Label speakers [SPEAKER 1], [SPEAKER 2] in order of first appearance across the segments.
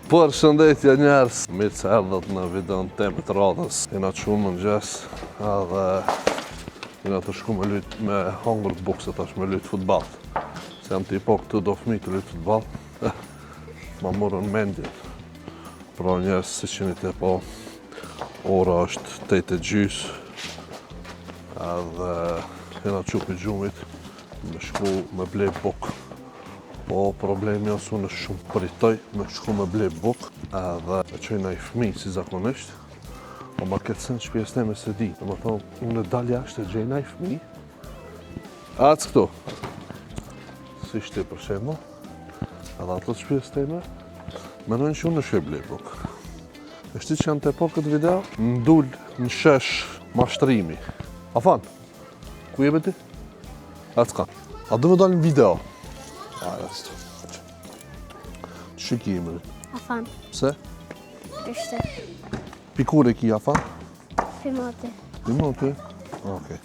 [SPEAKER 1] Përshëndetje njerëz, mirë se erdhët në videon temë të radhës. Jena të shumë mëngjes, edhe jena të shku me lyt me hangër të bukse tash me lyt futball. Se jam t'i po këtu do fmi të lyt futball, ma morën mendjen. Pra njerëz si qeni të po, ora është 8:30, edhe jena qupi gjumit me shku me ble bukë. Po problemi është unë shumë përitoj me shku me ble bukë edhe e qojna i fmi si zakonisht. Po ma këtë sen shpjes teme se di. Dhe më thonë, unë e dalja është e gjejna i fmi. Acë këtu. Si shti për shemë. Edhe ato të shpjes teme, menojnë që unë është e ble bukë. E shti që janë të po këtë video, ndull në shesh mashtrimi. Afan, ku jebe ti? Acë ka. A du me dalë në video. Arastë. Që ki imëri?
[SPEAKER 2] Afan.
[SPEAKER 1] Pse?
[SPEAKER 2] Ishte.
[SPEAKER 1] Pikure ki afan?
[SPEAKER 2] Pimati.
[SPEAKER 1] Pimati? Okej.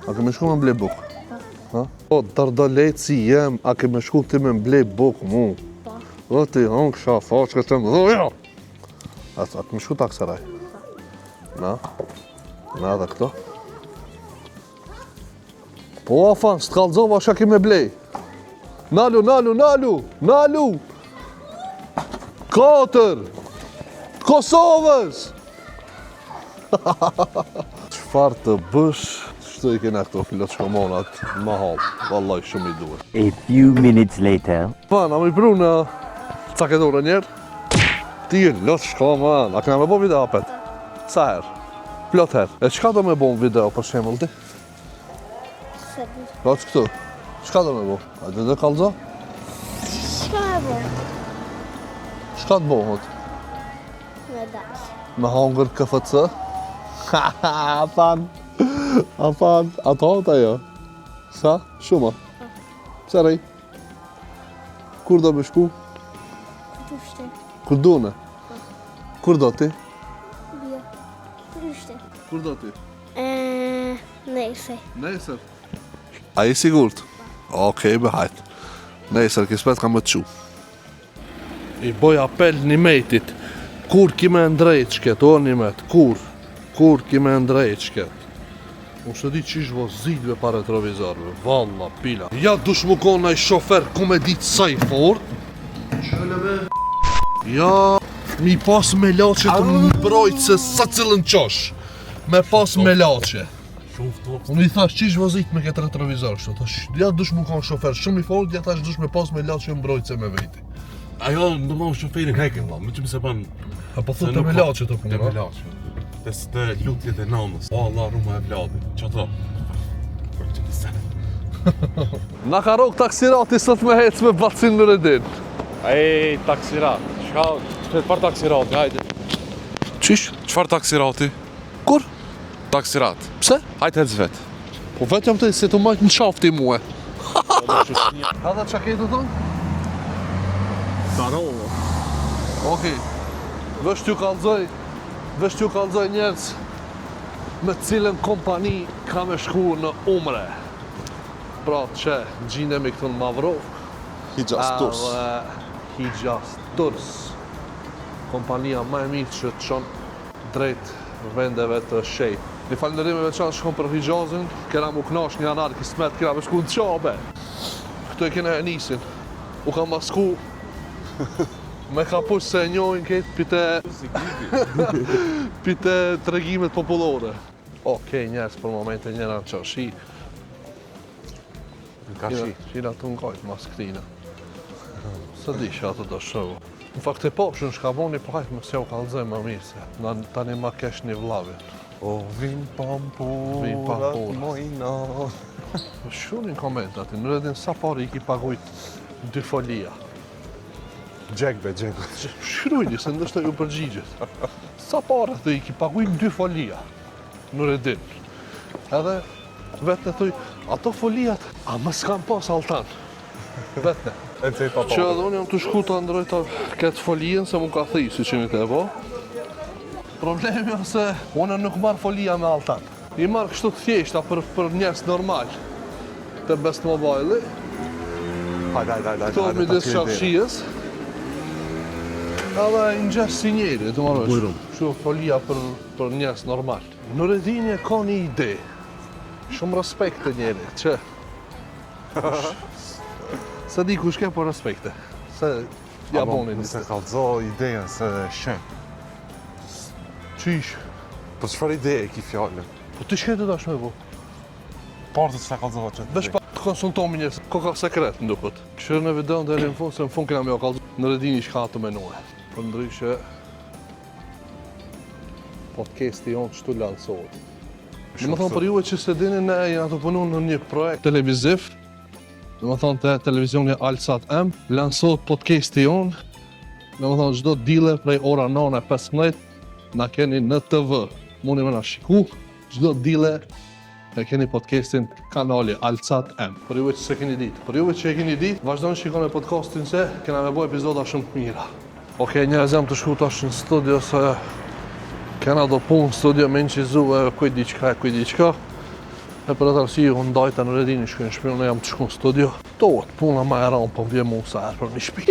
[SPEAKER 1] A ke me shku me ble bukë? Po. O, dardalec si jem, a ke me shku ti me ble bukë mu?
[SPEAKER 2] Po.
[SPEAKER 1] O ti, hong sha, faqë të më dhoja! A ke me shku taksaraj? Na? Na dhe këto? Po afan, së t'kallzova shka ke me blej? Nalu, nalu, nalu, nalu! 4! Kosovës! Qfar të bësh, shtu i kena këto filot shkomonat ma halë, vallaj shumë i duhet.
[SPEAKER 3] A few minutes later.
[SPEAKER 1] Man, a më i pru në cakedore njerë? Ti e lot shkoman, a këna me bo video apet? Sa her? Plot her. E qka do me bo në video për shemull ti?
[SPEAKER 2] Sëdi.
[SPEAKER 1] Roq këtu? Qka do me bo? A dhe kallzo?
[SPEAKER 2] Shka me bo?
[SPEAKER 1] Qka të bohët?
[SPEAKER 2] Me dash.
[SPEAKER 1] Me hangër KFC? Afan! Afan! Ato hota jo? Sa? Shuma? Pse rej? Kur do me shku?
[SPEAKER 2] Këtu shte.
[SPEAKER 1] Kur do ne? Kur do ti?
[SPEAKER 2] Bia. Këtu shte.
[SPEAKER 1] Kur do ti?
[SPEAKER 2] Nejse.
[SPEAKER 1] Nesër. A i sigurt? Okej, be hajt. Nesër, kispet ka më të qu. I boj apel një mejtit. Kur ki me ndrejt shket, o një met, kur? Kur ki me ndrejt shket? Unë së di qish vozitve pa retrovizorve, valla, pila. Ja dush mu konë i shofer ku me ditë sa i fort. Qële me... Ja, mi pas me lache të më mbrojt se sa cilën qosh. Me pas me lache. Unë i thash qish vozit me këtë retrovizor kështu, thash ja dush mu konë shofer shumë i fort, ja thash dush me pas me lache mbrojt se me vejti.
[SPEAKER 4] Ajo në më shoferin hekin, më që më se ban...
[SPEAKER 1] A po thot të me lache të punë,
[SPEAKER 4] Të me lache. Të lutjet e nanës. O, Allah, ruma e vladit. Që ato? Kërë që kësene.
[SPEAKER 1] Na ka rog taksirati sot me hec me Bacin Nureddin.
[SPEAKER 5] Ej, taksirat. Çfarë taksirati, hajde.
[SPEAKER 1] Qish?
[SPEAKER 4] Qfar taksirati?
[SPEAKER 1] Kur?
[SPEAKER 4] Taksirat.
[SPEAKER 1] Pse?
[SPEAKER 4] Hajtë hec vet.
[SPEAKER 1] Po vetë jam të se të majtë në qafti muë. Hadha qa ke të thonë?
[SPEAKER 5] Darova.
[SPEAKER 1] Okej. Vësht ju kallzoj njerëz me cilën kompani ka me shku në umre. Pra që gjindemi këtu në Mavrovë.
[SPEAKER 4] Hijas Turs.
[SPEAKER 1] Hijas Turs. Kompania më e mirë që të qonë drejt vendeve të shejt. Një falëndërim e veçanë shkon për Hijazin, kena mu knash një anar kismet, kena me shku në qabe. Këtu e kena e nisin. U ka masku me kapush se e njojnë këtë pite tregimet popullore. Okej, njerës për momente njëra në qashi.
[SPEAKER 4] Ka shi.
[SPEAKER 1] Shina të ngajt mas këtina. Së di që ato do shohë. Në fakt e po, shën shkaboni, po hajtë më se u kallëzoj më mirë se tani ma kesh një vlavit.
[SPEAKER 4] O, vim pampurat mojna.
[SPEAKER 1] Shunin koment ati, Nureddin sa pari i ki pagujt 2 folia.
[SPEAKER 4] Gjekbe.
[SPEAKER 1] Shrujni se ndështë ju përgjigjet. Sa pari të i ki pagujt 2 folia, Nureddin. Edhe vetë në thuj, ato foliat, a më s'kam pas altan. Vetë që edhe unë jam të shku të ndrojta këtë folien se mu ka thi, si që një të e po. Problemi është se unë nuk marrë folia me altan. I marrë kështu të thjeshta për njerës normal të Best Mobile.
[SPEAKER 4] Hajde.
[SPEAKER 1] Këto midis qafshijës. Edhe në gjesë si njeri, të marrësh.
[SPEAKER 4] Bujrum.
[SPEAKER 1] Kështu folia për njerëz normal. Nureddini ka një ide. Shumë respekt të njeri, që... Se di kush ke po respekte. Se ja bonin.
[SPEAKER 4] Se kallëzo idejen se shen.
[SPEAKER 1] Qysh?
[SPEAKER 4] Po çfarë ide e ki fjallën?
[SPEAKER 1] Po ti shkete tash me bu.
[SPEAKER 4] Partë që kallëzova që
[SPEAKER 1] Vesh pa të konsultomi njës, ko ka sekret në dukët. Këshirë në videon dhe në fund, se në fund kena me o kallëzu. Nureddini shka të menue. Për ndryshe... Podcasti jonë qëtu lansohet. Në më thonë për juve që se dini, ne jena të punu në një projekt televiziv. Në më thonë të televizioni Alsat M, lansohet podcasti jonë. Në më thonë gjdo dile prej ora 9:15, na keni në TV. Mundi me na shiku, gjdo dile e keni podcastin kanali Alsat M. Për juve që se keni ditë. Për juve që e keni ditë, vazhdo në shikone podcastin se kena me bo epizoda shumë të mira. Okej, njerëz jam të shku tash në studio se kena do punë në studio me në qizu e kuj diqka. E për atë arsye unë ndajta në Nureddini shkojnë shpi, unë jam të shku në studio. Tohet puna ma e ranë, po vje mu sa erë për një shpi.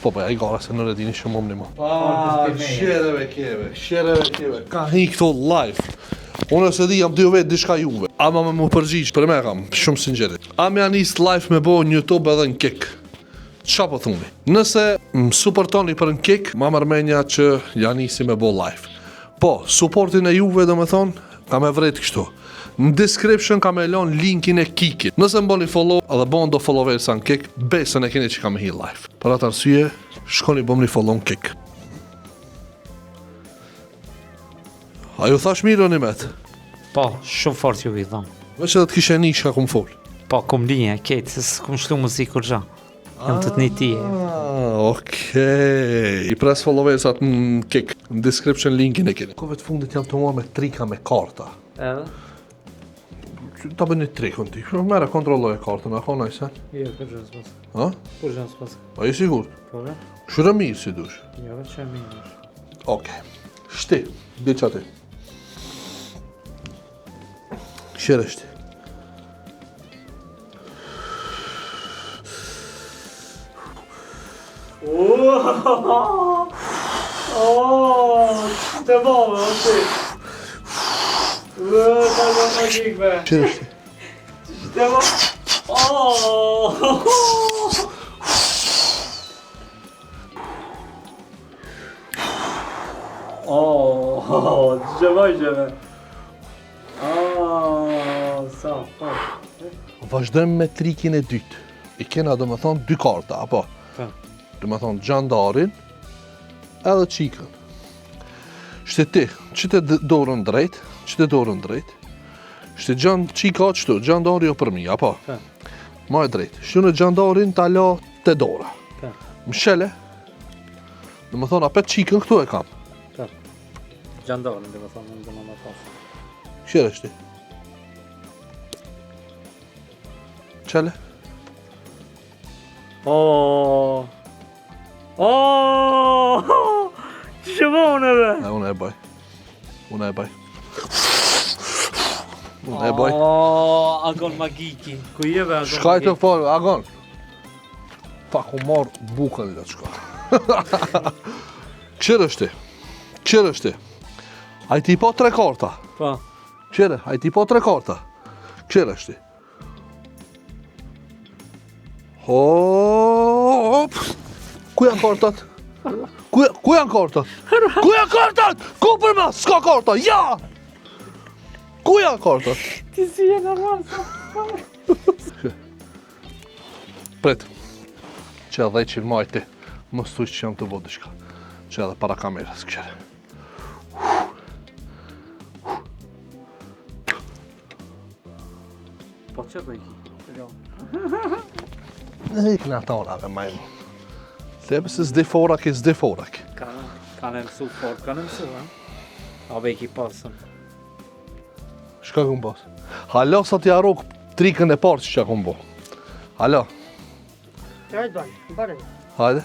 [SPEAKER 1] Po ja i gara se Nureddini shumë më një më. Shereve kjeve, ka hi këto live. Unë se di jam dy vetë dishka juve. Ama me mu përgjigj, për me kam, shumë sinqerit. Ama janë istë live me bo në YouTube edhe në Kik. Qa po thuni? Nëse më supportoni për në Kik, ma mërmenja që janë isi me bo live. Po, supportin e juve dhe me thonë, ka me vrejt kështu. Në description ka me lon linkin e Kikit. Nëse më boni follow edhe bon do follower sa në Kik, besën e keni që ka me hi live. Për atë arsye, shkoni bom një follow në Kik. A ju thash mirë o një met?
[SPEAKER 6] Po, shumë fort ju i thonë.
[SPEAKER 1] Veç edhe të kishe një shka kum fol.
[SPEAKER 6] Po, kum linje, ketë, se s'kum shlu muzikë kur gja. Jam të të një tije.
[SPEAKER 1] Okej. I pres followersat në Kik. Në description linkin e keni. Kove të fundit jam të mua me trika me karta.
[SPEAKER 6] Edhe?
[SPEAKER 1] Ta bën një trikun ti. Mere kontrolloj e kartën, a ka najse?
[SPEAKER 6] Jo, kur gjënë s'pas.
[SPEAKER 1] Ha?
[SPEAKER 6] Kur gjënë s'pas.
[SPEAKER 1] A i sigur?
[SPEAKER 6] Po, ve?
[SPEAKER 1] Shurë mirë si dush.
[SPEAKER 6] Jo, ve që e mirë.
[SPEAKER 1] Okej. Shti, di që ati. Shere shti.
[SPEAKER 6] Të bove, o ti. Ta në magik, be.
[SPEAKER 1] Shere shti.
[SPEAKER 6] Të bove. Gjëve. Sa, po.
[SPEAKER 1] Vazhdojmë me trikin e dytë. I kena do me thonë dy karta, apo?
[SPEAKER 6] Po.
[SPEAKER 1] Do me thonë gjandarin edhe qikën. Shte ti, qite dorën drejt, shte qika qëtu, gjandari o për mi, apo?
[SPEAKER 6] Po.
[SPEAKER 1] Ma e drejt. Shtu në gjandarin ta la te dora.
[SPEAKER 6] Po.
[SPEAKER 1] Mshele, do me thonë apet qikën këtu e kam.
[SPEAKER 6] Po. Gjandarin, dhe më thonë, në më pasë.
[SPEAKER 1] Qire shti. Qele?
[SPEAKER 6] Që vone, be?
[SPEAKER 1] Unë e baj. Unë e baj.
[SPEAKER 6] Agon magiki. Ku je, be, agon
[SPEAKER 1] Shkaj të folë, agon. Pa ku marrë bukën dhe qka. Qire shti. A i ti po 3 karta.
[SPEAKER 6] Po.
[SPEAKER 1] Qire, a i ti po 3 karta. Qire shti. Hop. Ku janë kartat? Ku janë kartat? Ku për ma? S'ka karta, ja! Ku janë kartat?
[SPEAKER 6] Ti si e normal, sa.
[SPEAKER 1] Pret. Që edhe që majti. Mos thuj që jam të bodë shka. Që edhe para kamerës, këshere.
[SPEAKER 6] Po që bëjki?
[SPEAKER 1] Në ikë në atonave, majmu. Thebe se s'di forak.
[SPEAKER 6] Kanë mësu fort, kanë mësu, ha? A bëjki pasën.
[SPEAKER 1] Shka këm pas? Halo sa t'ja rok trikën e parë që që këm bo. Halo. Hajde.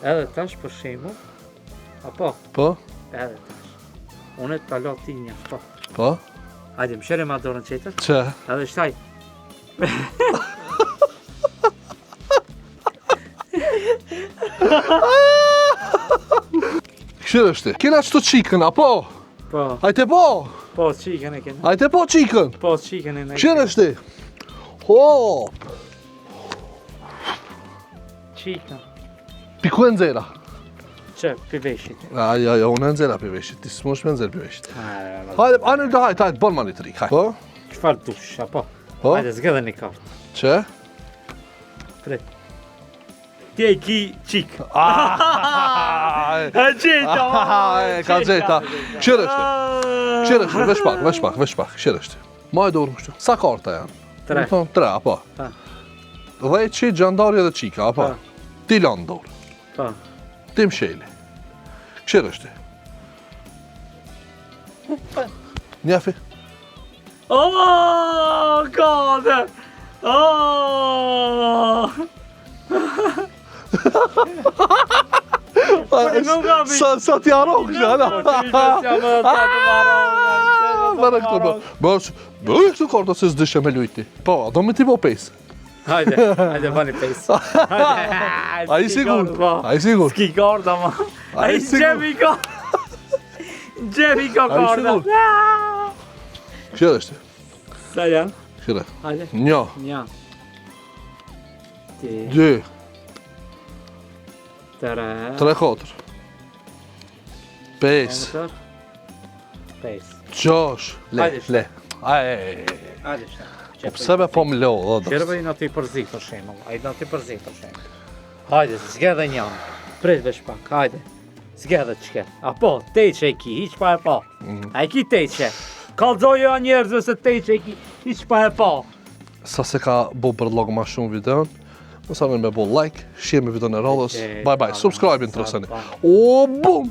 [SPEAKER 6] Edhe tash për shembull, apo?
[SPEAKER 1] Po?
[SPEAKER 6] Edhe tash. Unë të talo ti një, po.
[SPEAKER 1] Po?
[SPEAKER 6] Hajde, më shere ma dorën qetër.
[SPEAKER 1] Që?
[SPEAKER 6] Edhe shtaj.
[SPEAKER 1] Këshirë është ti? Kena qëto qikën, apo?
[SPEAKER 6] Po,
[SPEAKER 1] Hajte po!
[SPEAKER 6] po, qikën e kena.
[SPEAKER 1] Hajte po qikën!
[SPEAKER 6] Po, qikën e ne.
[SPEAKER 1] Këshirë është ti? Hop!
[SPEAKER 6] Qikën.
[SPEAKER 1] Piku e nxera.
[SPEAKER 6] Që, piveshit.
[SPEAKER 1] Aja, unë e nxera piveshit, ti s'mosh me nxerë piveshit.
[SPEAKER 6] Hajde,
[SPEAKER 1] Hajde, anë do hajde, bon ma një trik, hajde. Po?
[SPEAKER 6] qëfar dush, apo?
[SPEAKER 1] Po?
[SPEAKER 6] Hajde, zgëdhe një kartë.
[SPEAKER 1] Që?
[SPEAKER 6] Prit. Ti e ki qikë.
[SPEAKER 1] E
[SPEAKER 6] E gjeta!
[SPEAKER 1] ka gjeta. Këshirë është ti? Këshirë është ti? Vesh pak, këshirë është ti? Ma e dorë kështu. Sa karta janë?
[SPEAKER 6] 3.
[SPEAKER 1] Më thonë 3, apo?
[SPEAKER 6] Pa.
[SPEAKER 1] 10 qitë, gjandarja dhe qika, apo?
[SPEAKER 6] Pa.
[SPEAKER 1] Ti lanë dorë,
[SPEAKER 6] Po.
[SPEAKER 1] ti më sheli. Këshirë është ti? Njefi?
[SPEAKER 6] Oh, gode! Oh! nuk gabi.
[SPEAKER 1] Sa ti arrok që, ala?
[SPEAKER 6] Po, që i besja më ta të marrë.
[SPEAKER 1] Bërë këtu do. Bërë këtu karta se s'dyshe me lujti. Po, do me ti po pes.
[SPEAKER 6] Hajde, bani pes.
[SPEAKER 1] A i sigur? A i sigur?
[SPEAKER 6] Ski karda, ma. A i
[SPEAKER 1] sigur?
[SPEAKER 6] gjevi ka. Gjevi ka
[SPEAKER 1] A i
[SPEAKER 6] karda.
[SPEAKER 1] sigur? Këshirë është ti?
[SPEAKER 6] Sa janë?
[SPEAKER 1] Këshirë.
[SPEAKER 6] Hajde.
[SPEAKER 1] Një,
[SPEAKER 6] Një. Ti.
[SPEAKER 1] 2,
[SPEAKER 6] 3.
[SPEAKER 1] 3, 4, 5,
[SPEAKER 6] 5.
[SPEAKER 1] 6, le,
[SPEAKER 6] Hajde,
[SPEAKER 1] le. Aj,
[SPEAKER 6] Hajde, shta.
[SPEAKER 1] po pse me po më lo, o do.
[SPEAKER 6] Qërëve i në ty përzi për shemull. A i në ty përzi për shemull. Hajde, zgedhe njën. Prit vesh pak, hajde. Zgedhe qke. Apo, teqe e ki, hiq pa e pa. A i ki teqe. Kalzojo a njerëzve se teqe e ki, hiq pa e pa.
[SPEAKER 1] Sa se ka bo për logë ma shumë videon, mësarën me bo like, share me videon e radhës, bye bye, subscribe-in të rëseni. O, bum!